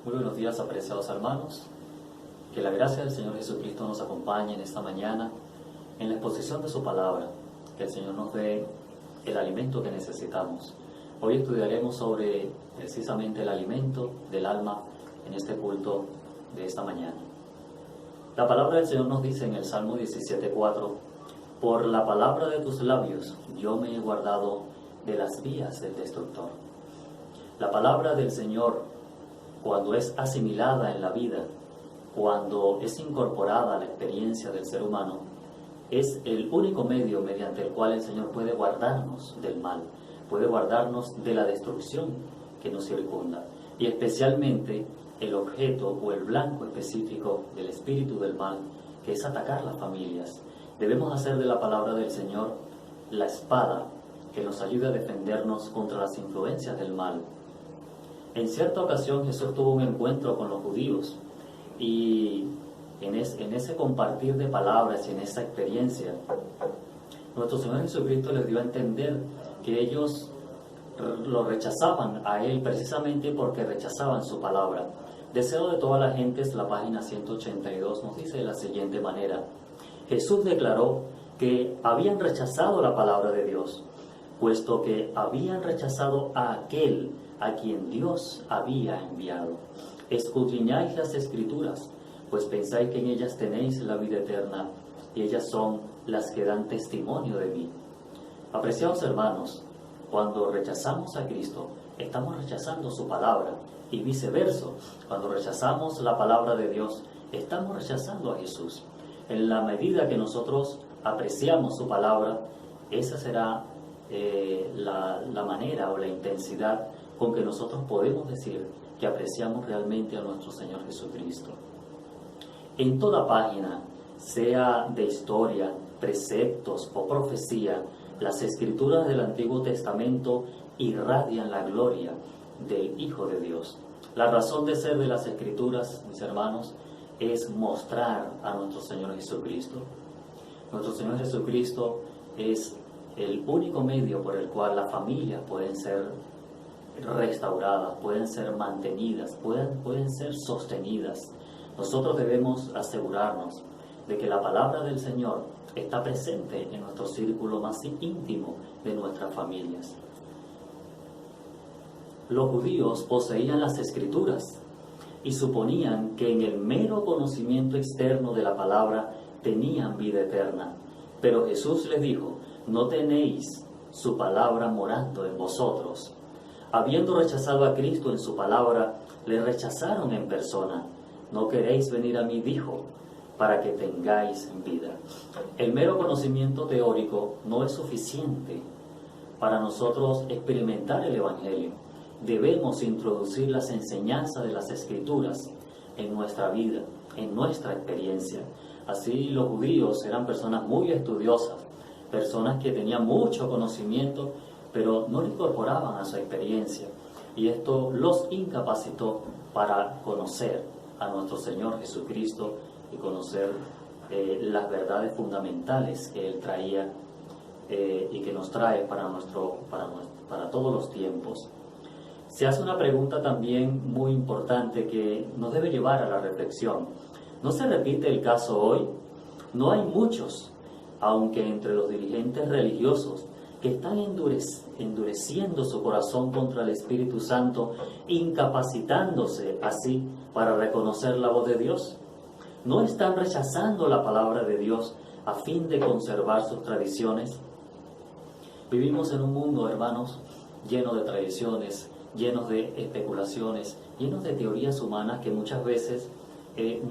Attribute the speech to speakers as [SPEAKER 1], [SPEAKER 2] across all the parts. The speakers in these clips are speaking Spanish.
[SPEAKER 1] Muy buenos días, apreciados hermanos. Que la gracia del Señor Jesucristo nos acompañe en esta mañana en la exposición de su palabra. Que el Señor nos dé el alimento que necesitamos. Hoy estudiaremos sobre precisamente el alimento del alma en este culto de esta mañana. La palabra del Señor nos dice en el Salmo 17:4: por la palabra de tus labios yo me he guardado de las vías del destructor. La palabra del Señor, cuando es asimilada en la vida, cuando es incorporada a la experiencia del ser humano, es el único medio mediante el cual el Señor puede guardarnos del mal, puede guardarnos de la destrucción que nos circunda, y especialmente el objeto o el blanco específico del espíritu del mal, que es atacar las familias. Debemos hacer de la palabra del Señor la espada que nos ayude a defendernos contra las influencias del mal. En cierta ocasión Jesús tuvo un encuentro con los judíos y en ese compartir de palabras y en esa experiencia, nuestro Señor Jesucristo les dio a entender que ellos lo rechazaban a Él precisamente porque rechazaban su palabra. Deseo de toda la gente, es la página 182, nos dice de la siguiente manera: Jesús declaró que habían rechazado la palabra de Dios, puesto que habían rechazado a aquel a quien Dios había enviado. Escudriñáis las Escrituras, pues pensáis que en ellas tenéis la vida eterna, y ellas son las que dan testimonio de mí. Apreciados hermanos, cuando rechazamos a Cristo, estamos rechazando su palabra, y viceversa, cuando rechazamos la palabra de Dios, estamos rechazando a Jesús. En la medida que nosotros apreciamos su palabra, esa será la manera o la intensidad con que nosotros podemos decir que apreciamos realmente a nuestro Señor Jesucristo. En toda página, sea de historia, preceptos o profecía, las Escrituras del Antiguo Testamento irradian la gloria del Hijo de Dios. La razón de ser de las Escrituras, mis hermanos, es mostrar a nuestro Señor Jesucristo. Nuestro Señor Jesucristo es el único medio por el cual las familias pueden ser restauradas, pueden ser mantenidas, pueden ser sostenidas. Nosotros debemos asegurarnos de que la palabra del Señor está presente en nuestro círculo más íntimo de nuestras familias. Los judíos poseían las Escrituras y suponían que en el mero conocimiento externo de la palabra tenían vida eterna. Pero Jesús les dijo: no tenéis su palabra morando en vosotros. Habiendo rechazado a Cristo en su palabra, le rechazaron en persona. No queréis venir a mí, dijo, para que tengáis vida. El mero conocimiento teórico no es suficiente para nosotros experimentar el Evangelio. Debemos introducir las enseñanzas de las Escrituras en nuestra vida, en nuestra experiencia. Así los judíos eran personas muy estudiosas, personas que tenían mucho conocimiento, pero no lo incorporaban a su experiencia. Y esto los incapacitó para conocer a nuestro Señor Jesucristo y conocer las verdades fundamentales que Él traía y que nos trae para todos los tiempos. Se hace una pregunta también muy importante que nos debe llevar a la reflexión. ¿No se repite el caso hoy? No hay muchos, aunque entre los dirigentes religiosos, que están endureciendo su corazón contra el Espíritu Santo, incapacitándose así para reconocer la voz de Dios. ¿No están rechazando la palabra de Dios a fin de conservar sus tradiciones? Vivimos en un mundo, hermanos, lleno de tradiciones, llenos de especulaciones, llenos de teorías humanas que muchas veces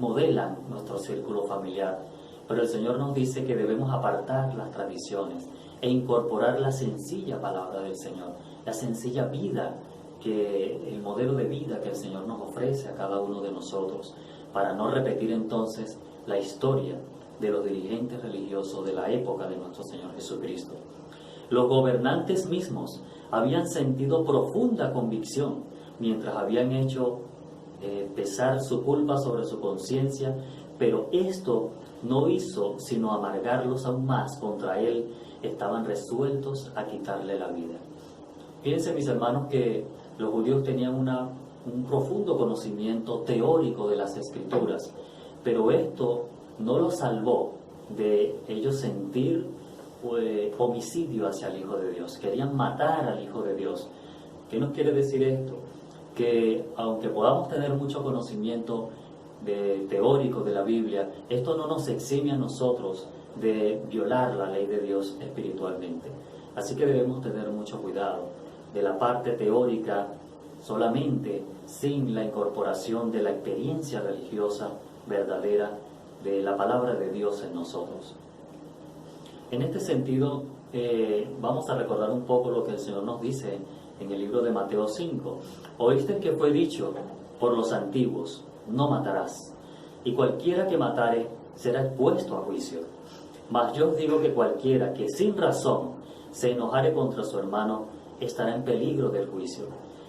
[SPEAKER 1] modelan nuestro círculo familiar. Pero el Señor nos dice que debemos apartar las tradiciones e incorporar la sencilla palabra del Señor, la sencilla vida, el modelo de vida que el Señor nos ofrece a cada uno de nosotros, para no repetir entonces la historia de los dirigentes religiosos de la época de nuestro Señor Jesucristo. Los gobernantes mismos habían sentido profunda convicción mientras habían hecho pesar su culpa sobre su conciencia, pero esto no hizo sino amargarlos aún más contra Él. Estaban resueltos a quitarle la vida. Fíjense, mis hermanos, que los judíos tenían una un profundo conocimiento teórico de las Escrituras, pero esto no los salvó de ellos sentir homicidio hacia el Hijo de Dios. Querían matar al Hijo de Dios. ¿Qué nos quiere decir esto? Que aunque podamos tener mucho conocimiento teórico de la Biblia, esto no nos exime a nosotros de violar la ley de Dios espiritualmente. Así que debemos tener mucho cuidado de la parte teórica solamente, sin la incorporación de la experiencia religiosa verdadera de la palabra de Dios en nosotros. En este sentido, vamos a recordar un poco lo que el Señor nos dice en el libro de Mateo 5. Oíste que fue dicho por los antiguos: no matarás, y cualquiera que matare será expuesto a juicio. Mas yo os digo que cualquiera que sin razón se enojare contra su hermano estará en peligro del juicio,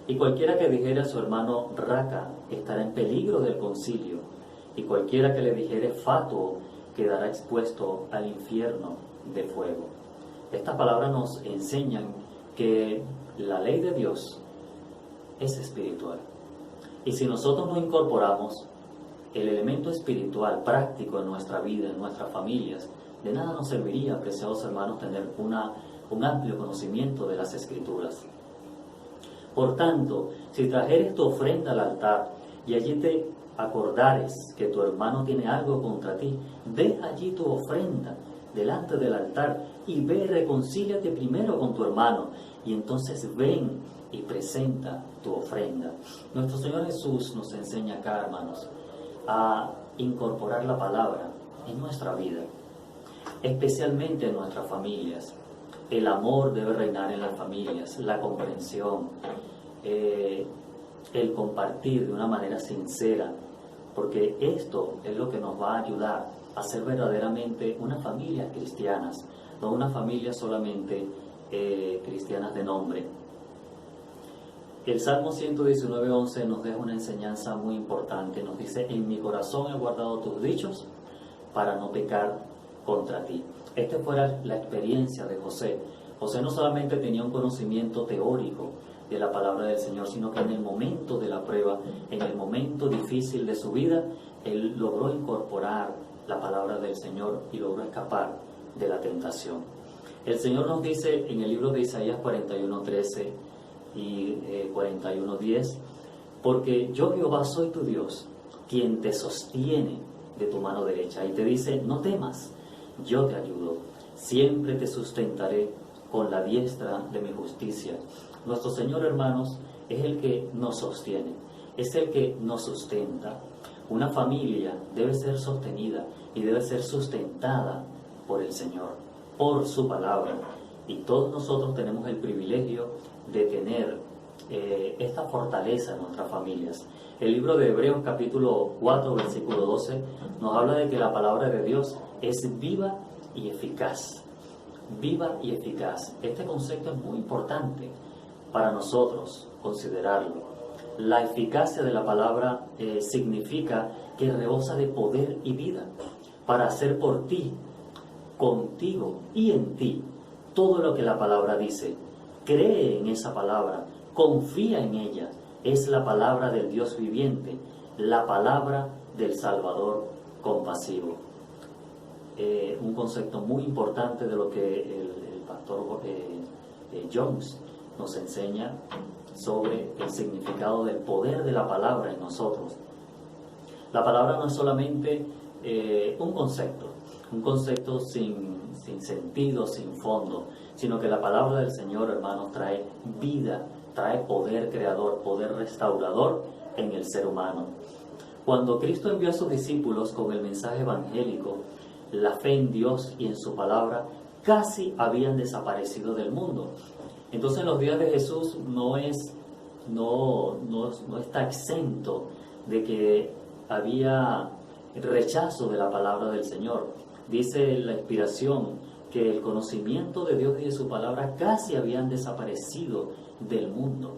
[SPEAKER 1] y cualquiera que dijere a su hermano raca estará en peligro del concilio, y cualquiera que le dijere fatuo quedará expuesto al infierno de fuego. Estas palabras nos enseñan que la ley de Dios es espiritual, y si nosotros no incorporamos el elemento espiritual práctico en nuestra vida, en nuestras familias, de nada nos serviría, apreciados hermanos, tener un amplio conocimiento de las Escrituras. Por tanto, si trajeres tu ofrenda al altar y allí te acordares que tu hermano tiene algo contra ti, deja allí tu ofrenda delante del altar y ve y reconcíliate primero con tu hermano, y entonces ven y presenta tu ofrenda. Nuestro Señor Jesús nos enseña acá, hermanos, a incorporar la palabra en nuestra vida, especialmente en nuestras familias. El amor debe reinar en las familias, la comprensión, el compartir de una manera sincera, porque esto es lo que nos va a ayudar a ser verdaderamente una familia cristianas, no una familia solamente cristianas de nombre. El Salmo 119:11 nos deja una enseñanza muy importante. Nos dice: en mi corazón he guardado tus dichos para no pecar contra ti. Esta fuera la experiencia de José. José no solamente tenía un conocimiento teórico de la palabra del Señor, sino que en el momento de la prueba, en el momento difícil de su vida, él logró incorporar la palabra del Señor y logró escapar de la tentación. El Señor nos dice en el libro de Isaías 41:13 y 41:10: porque yo, Jehová, soy tu Dios, quien te sostiene de tu mano derecha. Y te dice: no temas, yo te ayudo, siempre te sustentaré con la diestra de mi justicia. Nuestro Señor, hermanos, es el que nos sostiene, es el que nos sustenta. Una familia debe ser sostenida y debe ser sustentada por el Señor, por su palabra. Y todos nosotros tenemos el privilegio de tener esta fortaleza en nuestras familias. El libro de Hebreos capítulo 4, versículo 12, nos habla de que la palabra de Dios es viva y eficaz. Viva y eficaz. Este concepto es muy importante para nosotros considerarlo. La eficacia de la palabra significa que rebosa de poder y vida para hacer por ti, contigo y en ti todo lo que la palabra dice. Cree en esa palabra, confía en ella. Es la palabra del Dios viviente, la palabra del Salvador compasivo. Un concepto muy importante de lo que el pastor Jones nos enseña sobre el significado del poder de la palabra en nosotros. La palabra no es solamente un concepto sin sentido, sin fondo, sino que la palabra del Señor, hermanos, trae vida, trae poder creador, poder restaurador en el ser humano. Cuando Cristo envió a sus discípulos con el mensaje evangélico, la fe en Dios y en su palabra casi habían desaparecido del mundo. Entonces, en los días de Jesús no está exento de que había rechazo de la palabra del Señor. Dice la inspiración que el conocimiento de Dios y de su palabra casi habían desaparecido del mundo.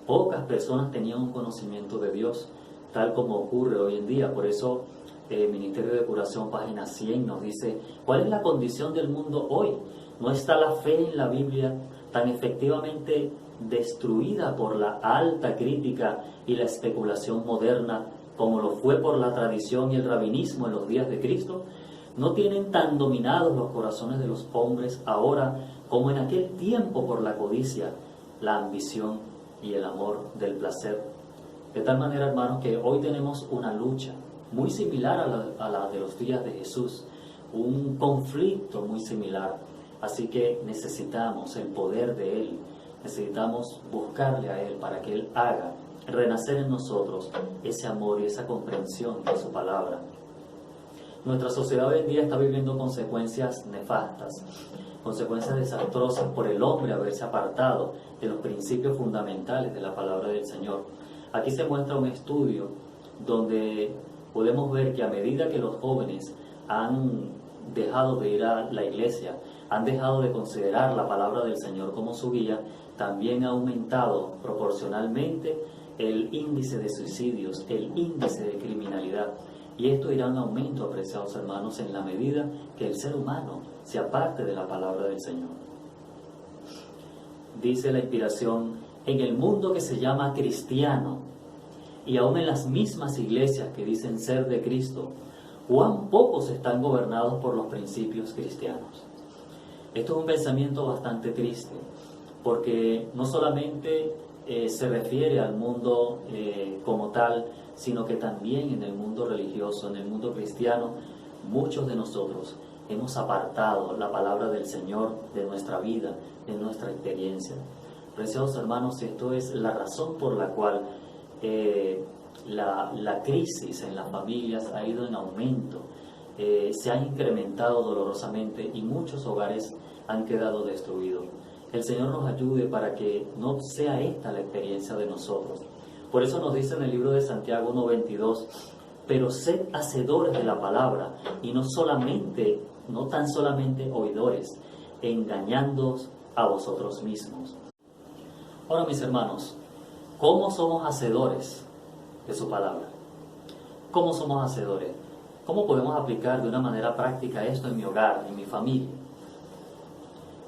[SPEAKER 1] Pocas personas tenían un conocimiento de Dios, tal como ocurre hoy en día. Por eso el Ministerio de Curación, página 100, nos dice: ¿cuál es la condición del mundo hoy? ¿No está la fe en la Biblia tan efectivamente destruida por la alta crítica y la especulación moderna, como lo fue por la tradición y el rabinismo en los días de Cristo, no tienen tan dominados los corazones de los hombres ahora como en aquel tiempo por la codicia, la ambición y el amor del placer. De tal manera, hermanos, que hoy tenemos una lucha muy similar a la de los días de Jesús, un conflicto muy similar. Así que necesitamos el poder de Él, necesitamos buscarle a Él para que Él haga renacer en nosotros ese amor y esa comprensión de su palabra. Nuestra sociedad hoy en día está viviendo consecuencias nefastas, consecuencias desastrosas por el hombre haberse apartado de los principios fundamentales de la palabra del Señor. Aquí se muestra un estudio donde podemos ver que a medida que los jóvenes han dejado de ir a la iglesia, han dejado de considerar la palabra del Señor como su guía, también ha aumentado proporcionalmente el índice de suicidios, el índice de criminalidad. Y esto irá en aumento, apreciados hermanos, en la medida que el ser humano se aparte de la palabra del Señor. Dice la inspiración, en el mundo que se llama cristiano, y aún en las mismas iglesias que dicen ser de Cristo, cuán pocos están gobernados por los principios cristianos. Esto es un pensamiento bastante triste, porque no solamente se refiere al mundo como tal, sino que también en el mundo religioso, en el mundo cristiano, muchos de nosotros hemos apartado la palabra del Señor de nuestra vida, de nuestra experiencia. Preciados hermanos, esto es la razón por la cual la crisis en las familias ha ido en aumento, se ha incrementado dolorosamente y muchos hogares han quedado destruidos. El Señor nos ayude para que no sea esta la experiencia de nosotros. Por eso nos dice en el libro de Santiago 1:22, pero sed hacedores de la palabra y no tan solamente oidores, engañándoos a vosotros mismos. Ahora, mis hermanos, ¿cómo somos hacedores de su palabra? ¿Cómo somos hacedores? ¿Cómo podemos aplicar de una manera práctica esto en mi hogar, en mi familia?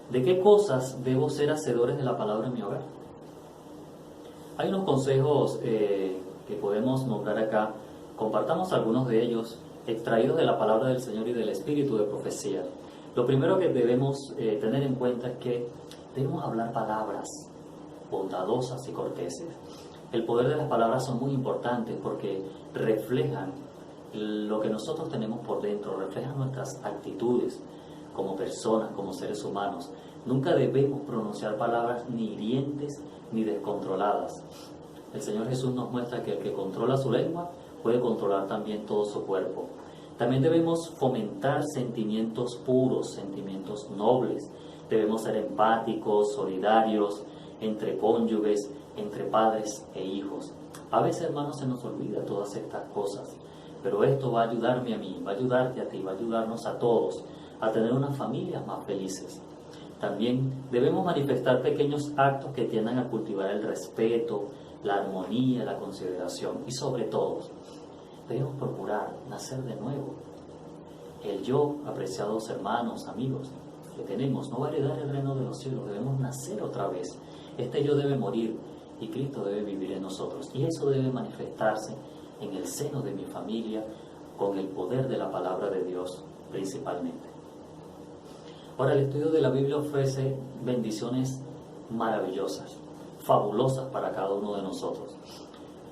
[SPEAKER 1] ¿De qué cosas debo ser hacedores de la palabra en mi hogar? Hay unos consejos que podemos nombrar acá. Compartamos algunos de ellos, extraídos de la palabra del Señor y del espíritu de profecía. Lo primero que debemos tener en cuenta es que debemos hablar palabras bondadosas y corteses. El poder de las palabras son muy importantes porque reflejan lo que nosotros tenemos por dentro, reflejan nuestras actitudes como personas, como seres humanos. Nunca debemos pronunciar palabras ni hirientes ni descontroladas. El Señor Jesús nos muestra que el que controla su lengua puede controlar también todo su cuerpo. También debemos fomentar sentimientos puros, sentimientos nobles. Debemos ser empáticos, solidarios, entre cónyuges, entre padres e hijos. A veces, hermanos, se nos olvida todas estas cosas, pero esto va a ayudarme a mí, va a ayudarte a ti, va a ayudarnos a todos a tener unas familias más felices. También debemos manifestar pequeños actos que tiendan a cultivar el respeto, la armonía, la consideración y sobre todo, debemos procurar nacer de nuevo. El yo, apreciados hermanos, amigos, que tenemos, no va a heredar el reino de los cielos, debemos nacer otra vez. Este yo debe morir y Cristo debe vivir en nosotros. Y eso debe manifestarse en el seno de mi familia con el poder de la palabra de Dios principalmente. Ahora, el estudio de la Biblia ofrece bendiciones maravillosas, fabulosas para cada uno de nosotros.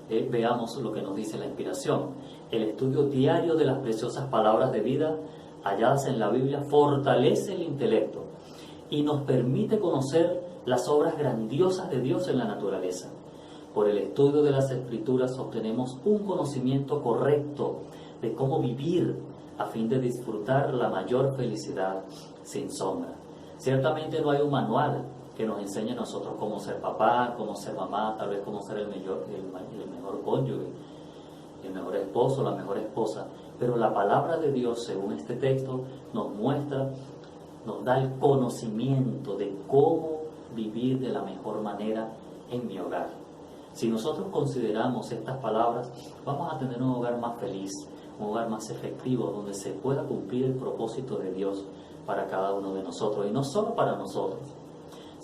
[SPEAKER 1] Veamos lo que nos dice la inspiración. El estudio diario de las preciosas palabras de vida halladas en la Biblia fortalece el intelecto y nos permite conocer las obras grandiosas de Dios en la naturaleza. Por el estudio de las Escrituras obtenemos un conocimiento correcto de cómo vivir a fin de disfrutar la mayor felicidad sin sombra. Ciertamente no hay un manual que nos enseñe a nosotros cómo ser papá, cómo ser mamá, tal vez cómo ser el mejor cónyuge, el mejor esposo, la mejor esposa. Pero la palabra de Dios, según este texto, nos muestra, nos da el conocimiento de cómo vivir de la mejor manera en mi hogar. Si nosotros consideramos estas palabras, vamos a tener un hogar más feliz, un hogar más efectivo, donde se pueda cumplir el propósito de Dios para cada uno de nosotros, y no solo para nosotros,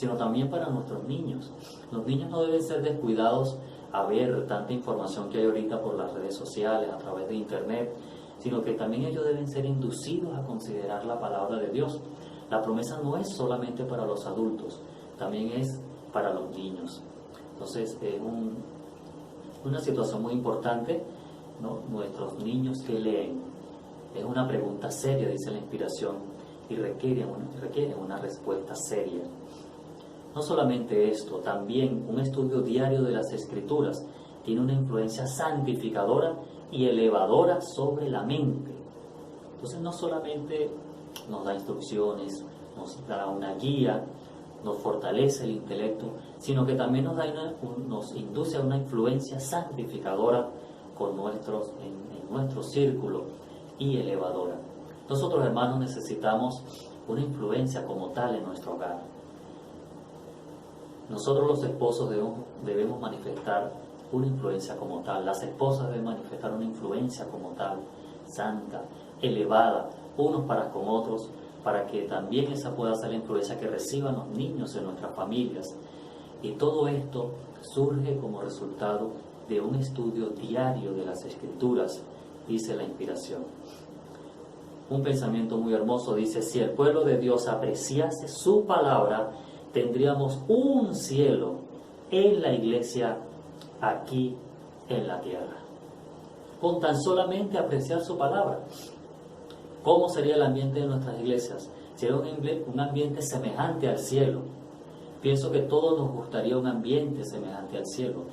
[SPEAKER 1] sino también para nuestros niños. Los niños no deben ser descuidados a ver tanta información que hay ahorita por las redes sociales, a través de internet, sino que también ellos deben ser inducidos a considerar la palabra de Dios. La promesa no es solamente para los adultos, también es para los niños. Entonces es una situación muy importante, ¿no? Nuestros niños que leen, es una pregunta seria, dice la inspiración, y requieren una respuesta seria. No solamente esto, también un estudio diario de las Escrituras tiene una influencia santificadora y elevadora sobre la mente. Entonces no solamente nos da instrucciones, nos da una guía, nos fortalece el intelecto, sino que también nos induce a una influencia santificadora en nuestro círculo y elevadora. Nosotros, hermanos, necesitamos una influencia como tal en nuestro hogar. Nosotros los esposos debemos manifestar una influencia como tal. Las esposas deben manifestar una influencia como tal, santa, elevada, unos para con otros, para que también esa pueda ser la influencia que reciban los niños en nuestras familias. Y todo esto surge como resultado de un estudio diario de las Escrituras, dice la inspiración. Un pensamiento muy hermoso dice: si el pueblo de Dios apreciase su palabra, tendríamos un cielo en la iglesia aquí en la tierra. Con tan solamente apreciar su palabra. ¿Cómo sería el ambiente de nuestras iglesias? Sería un ambiente semejante al cielo. Pienso que todos nos gustaría un ambiente semejante al cielo.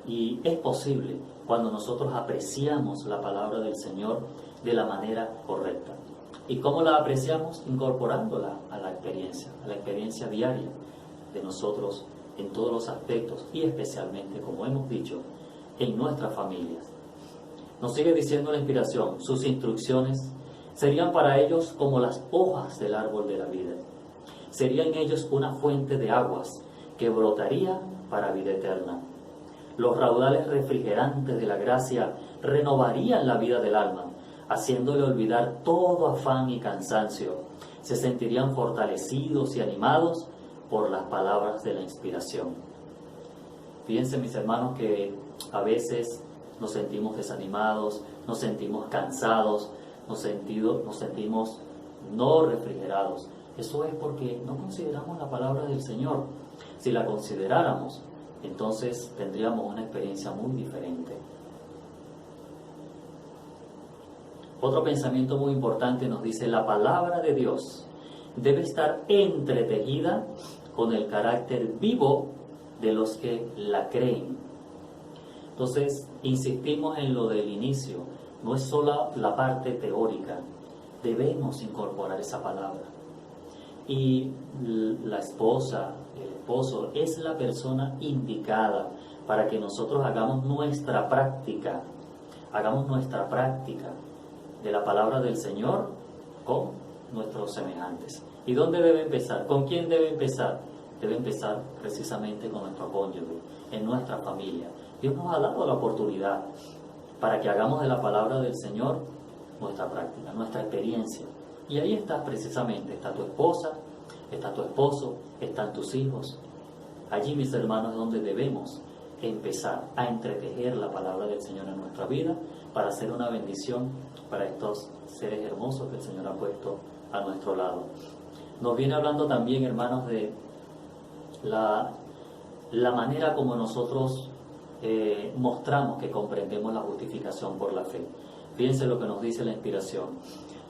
[SPEAKER 1] Y es posible cuando nosotros apreciamos la palabra del Señor de la manera correcta. ¿Y cómo la apreciamos? Incorporándola a la experiencia diaria de nosotros en todos los aspectos y especialmente, como hemos dicho, en nuestras familias. Nos sigue diciendo la inspiración: sus instrucciones serían para ellos como las hojas del árbol de la vida. Serían ellos una fuente de aguas que brotaría para vida eterna. Los raudales refrigerantes de la gracia renovarían la vida del alma, haciéndole olvidar todo afán y cansancio. Se sentirían fortalecidos y animados por las palabras de la inspiración. Fíjense, mis hermanos, que a veces nos sentimos desanimados, nos sentimos cansados, nos sentimos no refrigerados. Eso es porque no consideramos la palabra del Señor. Si la consideráramos, entonces tendríamos una experiencia muy diferente. Otro pensamiento muy importante nos dice: la palabra de Dios debe estar entretejida con el carácter vivo de los que la creen. Entonces, insistimos en lo del inicio. No es solo la parte teórica. Debemos incorporar esa palabra. Y la esposa, el esposo, es la persona indicada para que nosotros hagamos nuestra práctica de la palabra del Señor con nuestros semejantes. ¿Y dónde debe empezar? ¿Con quién debe empezar? Debe empezar precisamente con nuestro cónyuge, en nuestra familia. Dios nos ha dado la oportunidad para que hagamos de la palabra del Señor nuestra práctica, nuestra experiencia. Y ahí está precisamente, está tu esposa, está tu esposo, están tus hijos. Allí, mis hermanos, es donde debemos empezar a entretejer la palabra del Señor en nuestra vida para hacer una bendición para estos seres hermosos que el Señor ha puesto a nuestro lado. Nos viene hablando también, hermanos, de la manera como nosotros mostramos que comprendemos la justificación por la fe. Fíjense lo que nos dice la inspiración: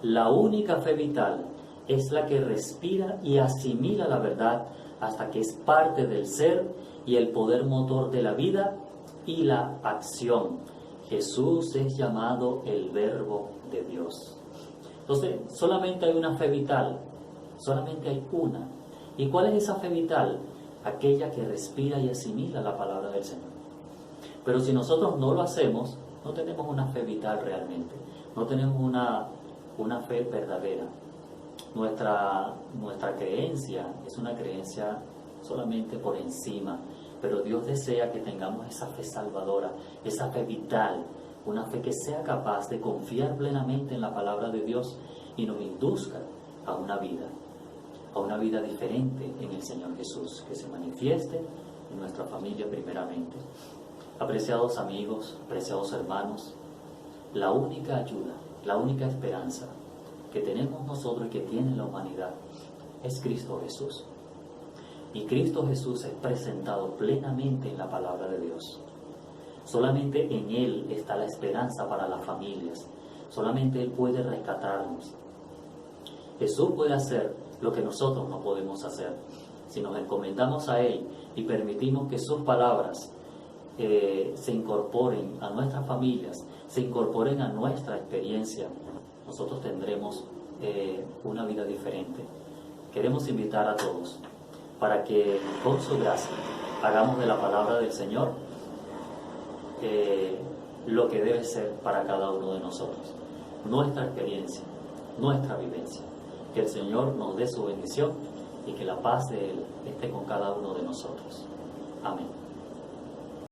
[SPEAKER 1] la única fe vital es la que respira y asimila la verdad hasta que es parte del ser y el poder motor de la vida y la acción. Jesús es llamado el Verbo de Dios. Entonces, solamente hay una fe vital, solamente hay una. ¿Y cuál es esa fe vital? Aquella que respira y asimila la palabra del Señor. Pero si nosotros no lo hacemos, no tenemos una fe vital realmente, no tenemos una fe verdadera. Nuestra creencia es una creencia solamente por encima, pero Dios desea que tengamos esa fe salvadora, esa fe vital, una fe que sea capaz de confiar plenamente en la palabra de Dios y nos induzca a una vida a una vida diferente en el Señor Jesús, que se manifieste en nuestra familia primeramente. Apreciados amigos, apreciados hermanos, la única ayuda, la única esperanza que tenemos nosotros y que tiene la humanidad es Cristo Jesús. Y Cristo Jesús es presentado plenamente en la palabra de Dios. Solamente en Él está la esperanza para las familias. Solamente Él puede rescatarnos. Jesús puede hacer lo que nosotros no podemos hacer. Si nos encomendamos a Él y permitimos que sus palabras se incorporen a nuestras familias, se incorporen a nuestra experiencia, nosotros tendremos una vida diferente. Queremos invitar a todos para que con su gracia hagamos de la palabra del Señor lo que debe ser para cada uno de nosotros, nuestra experiencia, nuestra vivencia. Que el Señor nos dé su bendición y que la paz de Él esté con cada uno de nosotros. Amén.